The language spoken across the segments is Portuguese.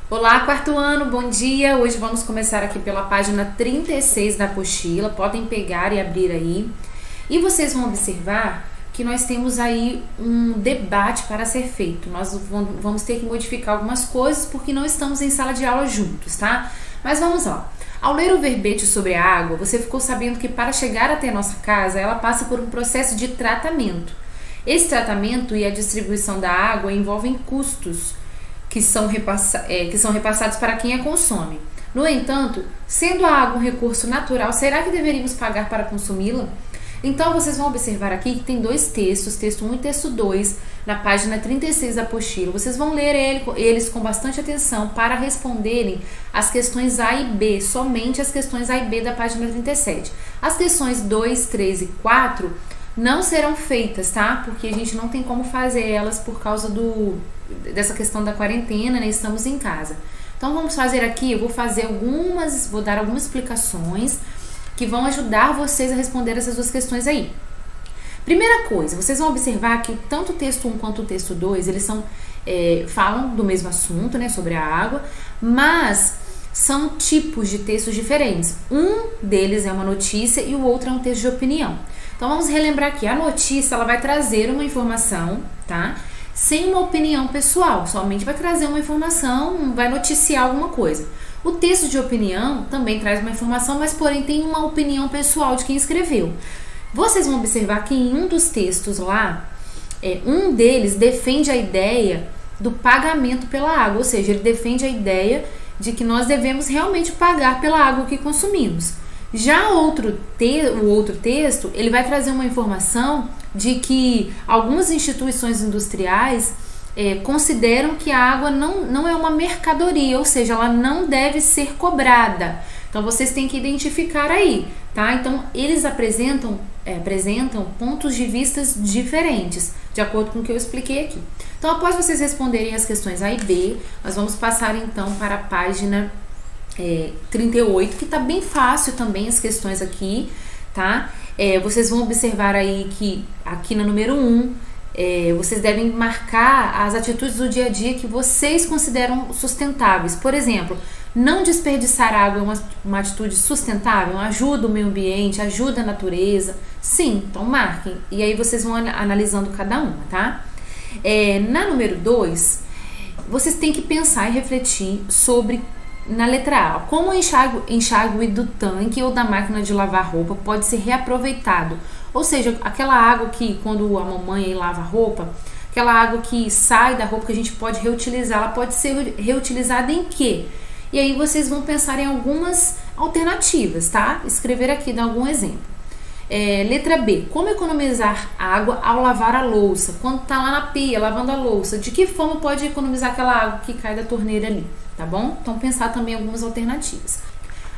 Olá, quarto ano, bom dia! Hoje vamos começar aqui pela página 36 da apostila, podem pegar e abrir aí. E vocês vão observar que nós temos aí um debate para ser feito. Nós vamos ter que modificar algumas coisas porque não estamos em sala de aula juntos, tá? Mas vamos lá. Ao ler o verbete sobre a água, você ficou sabendo que para chegar até a nossa casa, ela passa por um processo de tratamento. Esse tratamento e a distribuição da água envolvem custos que são repassados para quem a consome. No entanto, sendo a água um recurso natural, será que deveríamos pagar para consumi-la? Então, vocês vão observar aqui que tem dois textos, texto 1 e texto 2, na página 36 da apostila. Vocês vão ler eles com bastante atenção para responderem as questões A e B, somente as questões A e B da página 37. As questões 2, 3 e 4 não serão feitas, tá? Porque a gente não tem como fazer elas por causa dessa questão da quarentena, né? Estamos em casa. Então vamos fazer aqui, eu vou dar algumas explicações que vão ajudar vocês a responder essas duas questões aí. Primeira coisa, vocês vão observar que tanto o texto 1 quanto o texto 2, eles falam do mesmo assunto, né? Sobre a água, mas são tipos de textos diferentes. Um deles é uma notícia e o outro é um texto de opinião. Então vamos relembrar aqui, a notícia ela vai trazer uma informação, tá? Sem uma opinião pessoal, somente vai trazer uma informação, vai noticiar alguma coisa. O texto de opinião também traz uma informação, mas porém tem uma opinião pessoal de quem escreveu. Vocês vão observar que em um dos textos lá, um deles defende a ideia do pagamento pela água, ou seja, ele defende a ideia de que nós devemos realmente pagar pela água que consumimos. Já o outro texto, ele vai trazer uma informação de que algumas instituições industriais consideram que a água não é uma mercadoria, ou seja, ela não deve ser cobrada. Então, vocês têm que identificar aí, tá? Então, eles apresentam pontos de vistas diferentes, de acordo com o que eu expliquei aqui. Então, após vocês responderem as questões A e B, nós vamos passar então para a página 38, que tá bem fácil também as questões aqui, tá? Vocês vão observar aí que aqui na número 1, vocês devem marcar as atitudes do dia a dia que vocês consideram sustentáveis. Por exemplo, não desperdiçar água é uma atitude sustentável, ajuda o meio ambiente, ajuda a natureza. Sim, então marquem. E aí vocês vão analisando cada uma, tá? Na número 2, vocês têm que pensar e refletir sobre, na letra A, como o enxágue do tanque ou da máquina de lavar roupa pode ser reaproveitado. Ou seja, aquela água que, quando a mamãe aí lava a roupa, aquela água que sai da roupa que a gente pode reutilizar, ela pode ser reutilizada em quê? E aí vocês vão pensar em algumas alternativas, tá? Escrever aqui, dar algum exemplo. Letra B, como economizar água ao lavar a louça? Quando tá lá na pia, lavando a louça, de que forma pode economizar aquela água que cai da torneira ali? Tá bom? Então, pensar também em algumas alternativas.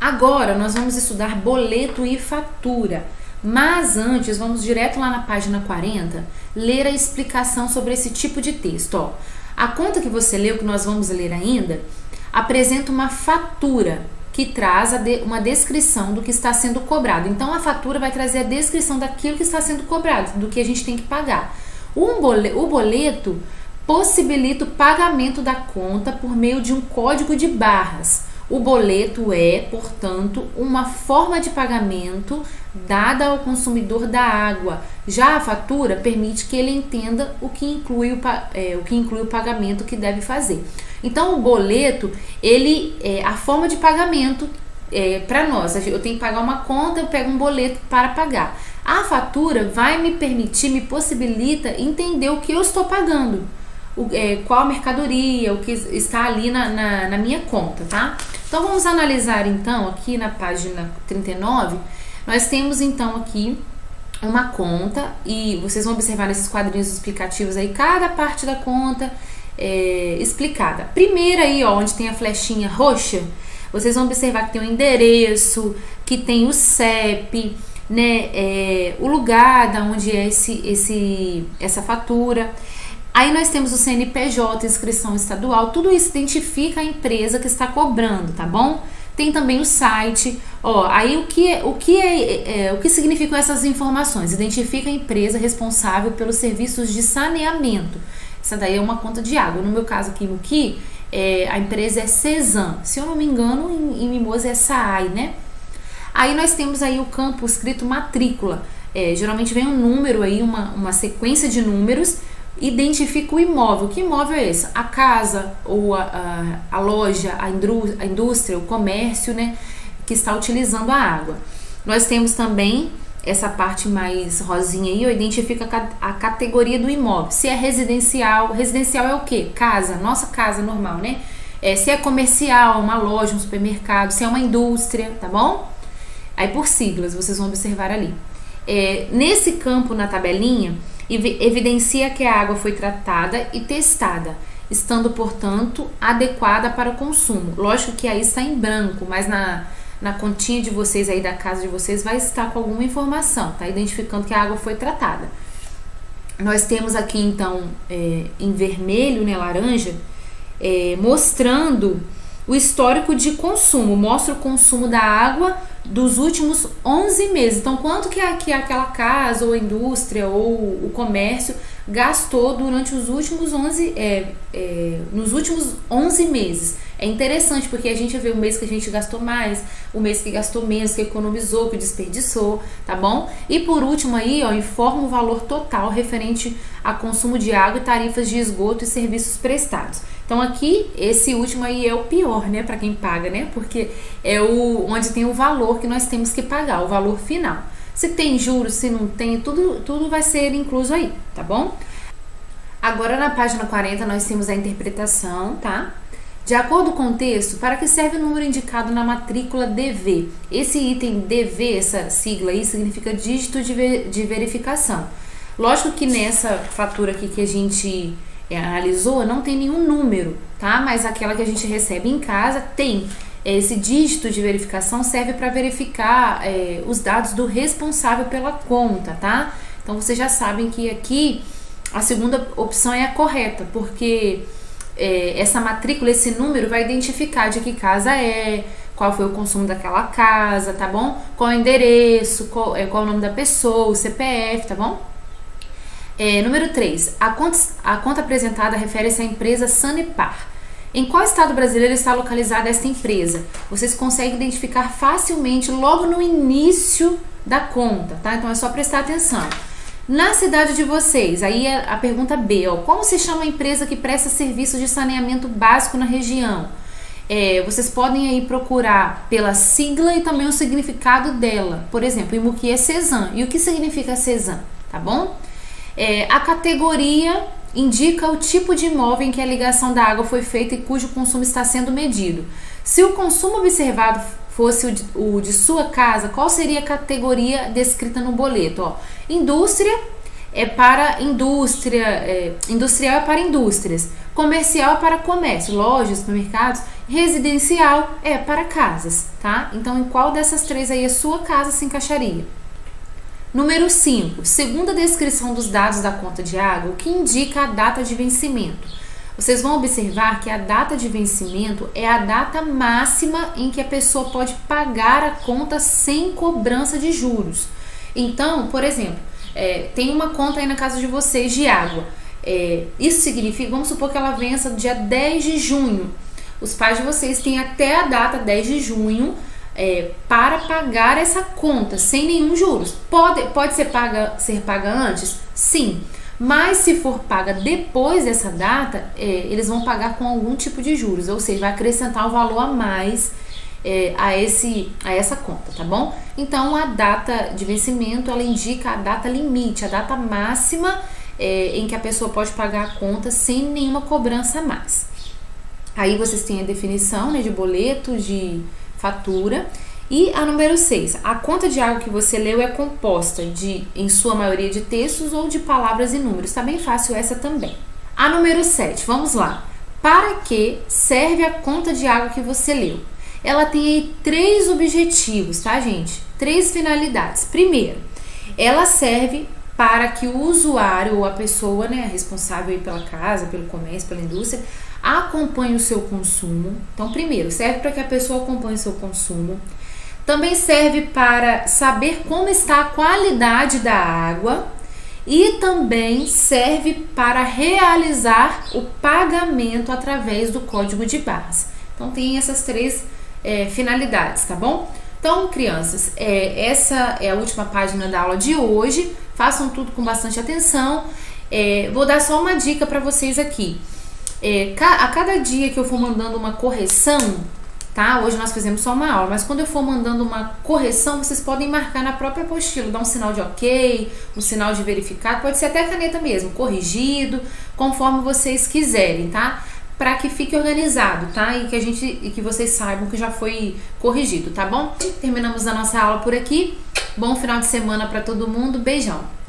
Agora, nós vamos estudar boleto e fatura. Mas antes, vamos direto lá na página 40, ler a explicação sobre esse tipo de texto. Ó, a conta que você leu, que nós vamos ler ainda, apresenta uma fatura que traz uma descrição do que está sendo cobrado. Então, a fatura vai trazer a descrição daquilo que está sendo cobrado, do que a gente tem que pagar. O boleto possibilita o pagamento da conta por meio de um código de barras. O boleto é, portanto, uma forma de pagamento dada ao consumidor da água. Já a fatura permite que ele entenda o que inclui o pagamento que deve fazer. Então, o boleto, ele é a forma de pagamento para nós. Eu tenho que pagar uma conta, eu pego um boleto para pagar. A fatura vai me possibilita entender o que eu estou pagando. Qual a mercadoria, o que está ali na minha conta, tá? Então, vamos analisar então aqui na página 39, nós temos então aqui uma conta e vocês vão observar nesses quadrinhos explicativos aí, cada parte da conta explicada. Primeiro aí, ó, onde tem a flechinha roxa, vocês vão observar que tem o endereço, que tem o CEP, né, o lugar da onde é essa fatura. Aí nós temos o CNPJ, inscrição estadual, tudo isso identifica a empresa que está cobrando, tá bom? Tem também o site, ó, aí o que significam essas informações? Identifica a empresa responsável pelos serviços de saneamento. Essa daí é uma conta de água. No meu caso aqui no Ki, a empresa é Cesan. Se eu não me engano, em Mimoso é SAAI, né? Aí nós temos aí o campo escrito matrícula. Geralmente vem um número aí, uma sequência de números, identifica o imóvel. Que imóvel é esse? A casa, ou a loja, a indústria, o comércio, né, que está utilizando a água. Nós temos também essa parte mais rosinha aí, identifica a categoria do imóvel. Se é residencial, residencial é o quê? Casa, nossa casa normal, né? Se é comercial, uma loja, um supermercado, se é uma indústria, tá bom? Aí por siglas, vocês vão observar ali. Nesse campo na tabelinha, evidencia que a água foi tratada e testada, estando, portanto, adequada para o consumo. Lógico que aí está em branco, mas na continha de vocês aí da casa de vocês vai estar com alguma informação, tá? Identificando que a água foi tratada. Nós temos aqui então em vermelho, né, laranja, mostrando o histórico de consumo, mostra o consumo da água dos últimos 11 meses. Então, quanto que aquela casa, ou a indústria, ou o comércio gastou durante os últimos 11 meses. É interessante porque a gente vê o mês que a gente gastou mais, o mês que gastou menos, que economizou, que desperdiçou, tá bom? E por último aí, ó, informa o valor total referente a consumo de água e tarifas de esgoto e serviços prestados. Então aqui, esse último aí é o pior, né, para quem paga, né? Porque é onde tem o valor que nós temos que pagar, o valor final. Se tem juros, se não tem, tudo vai ser incluso aí, tá bom? Agora na página 40 nós temos a interpretação, tá? De acordo com o texto, para que serve o número indicado na matrícula DV? Esse item DV, essa sigla aí, significa dígito de verificação. Lógico que nessa fatura aqui que a gente analisou, não tem nenhum número, tá? Mas aquela que a gente recebe em casa tem. Esse dígito de verificação serve para verificar os dados do responsável pela conta, tá? Então vocês já sabem que aqui a segunda opção é a correta, porque essa matrícula, esse número vai identificar de que casa qual foi o consumo daquela casa, tá bom? Qual é o endereço, qual é o nome da pessoa, o CPF, tá bom? Número 3. A conta apresentada refere-se à empresa Sanepar. Em qual estado brasileiro está localizada esta empresa? Vocês conseguem identificar facilmente logo no início da conta, tá? Então é só prestar atenção. Na cidade de vocês, aí é a pergunta B, ó, como se chama a empresa que presta serviço de saneamento básico na região? Vocês podem aí procurar pela sigla e também o significado dela. Por exemplo, Imuqui é Cesan. E o que significa Cesan? Tá bom? A categoria indica o tipo de imóvel em que a ligação da água foi feita e cujo consumo está sendo medido. Se o consumo observado fosse o de sua casa, qual seria a categoria descrita no boleto? Ó, indústria é para indústria, industrial é para indústrias, comercial é para comércio, lojas, supermercados, residencial é para casas, tá? Então, em qual dessas três aí a sua casa se encaixaria? Número 5. Segundo a descrição dos dados da conta de água, o que indica a data de vencimento? Vocês vão observar que a data de vencimento é a data máxima em que a pessoa pode pagar a conta sem cobrança de juros. Então, por exemplo, tem uma conta aí na casa de vocês de água. Isso significa, vamos supor que ela vença dia 10 de junho. Os pais de vocês têm até a data 10 de junho para pagar essa conta sem nenhum juros. Pode ser paga antes? Sim. Mas se for paga depois dessa data, eles vão pagar com algum tipo de juros, ou seja, vai acrescentar um valor a mais a essa conta, tá bom? Então a data de vencimento, ela indica a data limite, a data máxima em que a pessoa pode pagar a conta sem nenhuma cobrança a mais. Aí vocês têm a definição, né, de boleto, de fatura. E a número 6, a conta de água que você leu é composta em sua maioria, de textos ou de palavras e números. Tá bem fácil essa também. A número 7, vamos lá. Para que serve a conta de água que você leu? Ela tem aí 3 objetivos, tá, gente? 3 finalidades. Primeiro, ela serve para que o usuário ou a pessoa, né, responsável aí pela casa, pelo comércio, pela indústria, acompanhe o seu consumo. Então, primeiro, serve para que a pessoa acompanhe o seu consumo. Também serve para saber como está a qualidade da água e também serve para realizar o pagamento através do código de barras. Então tem essas três finalidades, tá bom? Então, crianças, essa é a última página da aula de hoje. Façam tudo com bastante atenção. Vou dar só uma dica para vocês aqui. A cada dia que eu for mandando uma correção, tá? Hoje nós fizemos só uma aula, mas quando eu for mandando uma correção, vocês podem marcar na própria apostila, dar um sinal de ok, um sinal de verificado, pode ser até caneta mesmo, corrigido, conforme vocês quiserem, tá? Para que fique organizado, tá? E que vocês saibam que já foi corrigido, tá bom? Terminamos a nossa aula por aqui. Bom final de semana para todo mundo. Beijão!